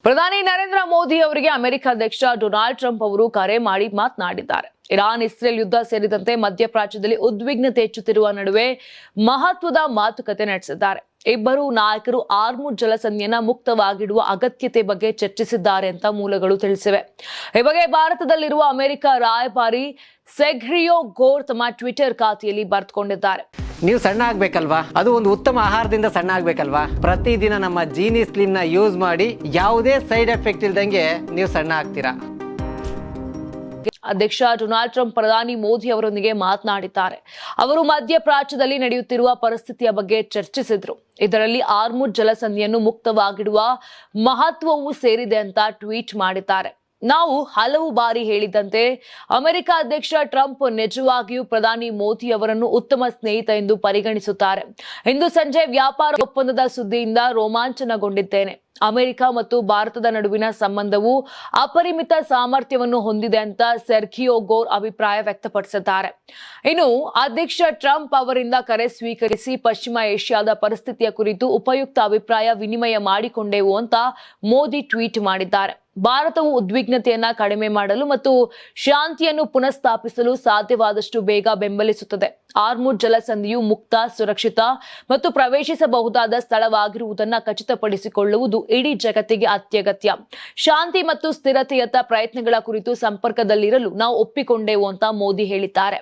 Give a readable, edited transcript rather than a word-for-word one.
ಪ್ರಧಾನಿ ನರೇಂದ್ರ ಮೋದಿ ಅವರಿಗೆ ಅಮೆರಿಕ ಅಧ್ಯಕ್ಷ ಡೊನಾಲ್ಡ್ ಟ್ರಂಪ್ ಅವರು ಕರೆ ಮಾಡಿ ಮಾತನಾಡಿದ್ದಾರೆ. ಇರಾನ್ ಇಸ್ರೇಲ್ ಯುದ್ಧ ಸೇರಿದಂತೆ ಮಧ್ಯಪ್ರಾಚ್ಯದಲ್ಲಿ ಉದ್ವಿಗ್ನತೆ ಹೆಚ್ಚುತ್ತಿರುವ ನಡುವೆ ಮಹತ್ವದ ಮಾತುಕತೆ ನಡೆಸಿದ್ದಾರೆ. ಇಬ್ಬರು ನಾಯಕರು ಆರ್ಮುಜ್ ಜಲಸಂಧಿಯನ್ನ ಮುಕ್ತವಾಗಿಡುವ ಅಗತ್ಯತೆ ಬಗ್ಗೆ ಚರ್ಚಿಸಿದ್ದಾರೆ ಅಂತ ಮೂಲಗಳು ತಿಳಿಸಿವೆ. ಈ ಬಗ್ಗೆ ಭಾರತದಲ್ಲಿರುವ ಅಮೆರಿಕ ರಾಯಭಾರಿ ಸೆರ್ಗಿಯೋ ಗೋರ್ ತಮ್ಮ ಟ್ವಿಟರ್ ಖಾತೆಯಲ್ಲಿ ಬರೆದುಕೊಂಡಿದ್ದಾರೆ. ನೀವು ಸಣ್ಣ ಆಗ್ಬೇಕಲ್ವಾ? ಅದು ಒಂದು ಉತ್ತಮ ಆಹಾರದಿಂದ ಸಣ್ಣ ಆಗ್ಬೇಕಲ್ವಾ? ಪ್ರತಿದಿನ ನಮ್ಮ ಜೀನಿ ಸ್ಲಿಮ್ ನ ಯೂಸ್ ಮಾಡಿ ಯಾವುದೇ ಸೈಡ್ ಎಫೆಕ್ಟ್ ಇಲ್ದಂಗೆ ನೀವು ಸಣ್ಣ ಆಗ್ತೀರಾ. ಅಧ್ಯಕ್ಷ ಡೊನಾಲ್ಡ್ ಟ್ರಂಪ್ ಪ್ರಧಾನಿ ಮೋದಿ ಅವರೊಂದಿಗೆ ಮಾತನಾಡಿದ್ದಾರೆ. ಅವರು ಮಧ್ಯಪ್ರಾಚ್ಯದಲ್ಲಿ ನಡೆಯುತ್ತಿರುವ ಪರಿಸ್ಥಿತಿಯ ಬಗ್ಗೆ ಚರ್ಚಿಸಿದ್ರು. ಇದರಲ್ಲಿ ಆರ್ಮುಜ್ ಜಲಸಂಧಿಯನ್ನು ಮುಕ್ತವಾಗಿಡುವ ಮಹತ್ವವೂ ಸೇರಿದೆ ಅಂತ ಟ್ವೀಟ್ ಮಾಡಿದ್ದಾರೆ. ನಾವು ಹಲವು ಬಾರಿ ಹೇಳಿದಂತೆ ಅಮೆರಿಕ ಅಧ್ಯಕ್ಷ ಟ್ರಂಪ್ ನಿಜವಾಗಿಯೂ ಪ್ರಧಾನಿ ಮೋದಿ ಅವರನ್ನು ಉತ್ತಮ ಸ್ನೇಹಿತ ಎಂದು ಪರಿಗಣಿಸುತ್ತಾರೆ. ಇಂದು ಸಂಜೆ ವ್ಯಾಪಾರ ಒಪ್ಪಂದದ ಸುದ್ದಿಯಿಂದ ರೋಮಾಂಚನಗೊಂಡಿದ್ದೇನೆ. ಅಮೆರಿಕ ಮತ್ತು ಭಾರತದ ನಡುವಿನ ಸಂಬಂಧವು ಅಪರಿಮಿತ ಸಾಮರ್ಥ್ಯವನ್ನು ಹೊಂದಿದೆ ಅಂತ ಸೆರ್ಗಿಯೋ ಗೋರ್ ಅಭಿಪ್ರಾಯ ವ್ಯಕ್ತಪಡಿಸಿದ್ದಾರೆ. ಇನ್ನು ಅಧ್ಯಕ್ಷ ಟ್ರಂಪ್ ಅವರಿಂದ ಕರೆ ಸ್ವೀಕರಿಸಿ ಪಶ್ಚಿಮ ಏಷ್ಯಾದ ಪರಿಸ್ಥಿತಿಯ ಕುರಿತು ಉಪಯುಕ್ತ ಅಭಿಪ್ರಾಯ ವಿನಿಮಯ ಮಾಡಿಕೊಂಡೆವು ಅಂತ ಮೋದಿ ಟ್ವೀಟ್ ಮಾಡಿದ್ದಾರೆ. ಭಾರತವು ಉದ್ವಿಗ್ನತೆಯನ್ನ ಕಡಿಮೆ ಮಾಡಲು ಮತ್ತು ಶಾಂತಿಯನ್ನು ಪುನಃಸ್ಥಾಪಿಸಲು ಸಾಧ್ಯವಾದಷ್ಟು ಬೇಗ ಬೆಂಬಲಿಸುತ್ತದೆ. ಆರ್ಮುಜ್ ಜಲಸಂಧಿಯು ಮುಕ್ತ, ಸುರಕ್ಷಿತ ಮತ್ತು ಪ್ರವೇಶಿಸಬಹುದಾದ ಸ್ಥಳವಾಗಿರುವುದನ್ನು ಖಚಿತಪಡಿಸಿಕೊಳ್ಳುವುದು ಇಡೀ ಜಗತ್ತಿಗೆ ಅತ್ಯಗತ್ಯ. ಶಾಂತಿ ಮತ್ತು ಸ್ಥಿರತೆಯತ್ತ ಪ್ರಯತ್ನಗಳ ಕುರಿತು ಸಂಪರ್ಕದಲ್ಲಿರಲು ನಾವು ಒಪ್ಪಿಕೊಂಡೆವು ಅಂತ ಮೋದಿ ಹೇಳಿದ್ದಾರೆ.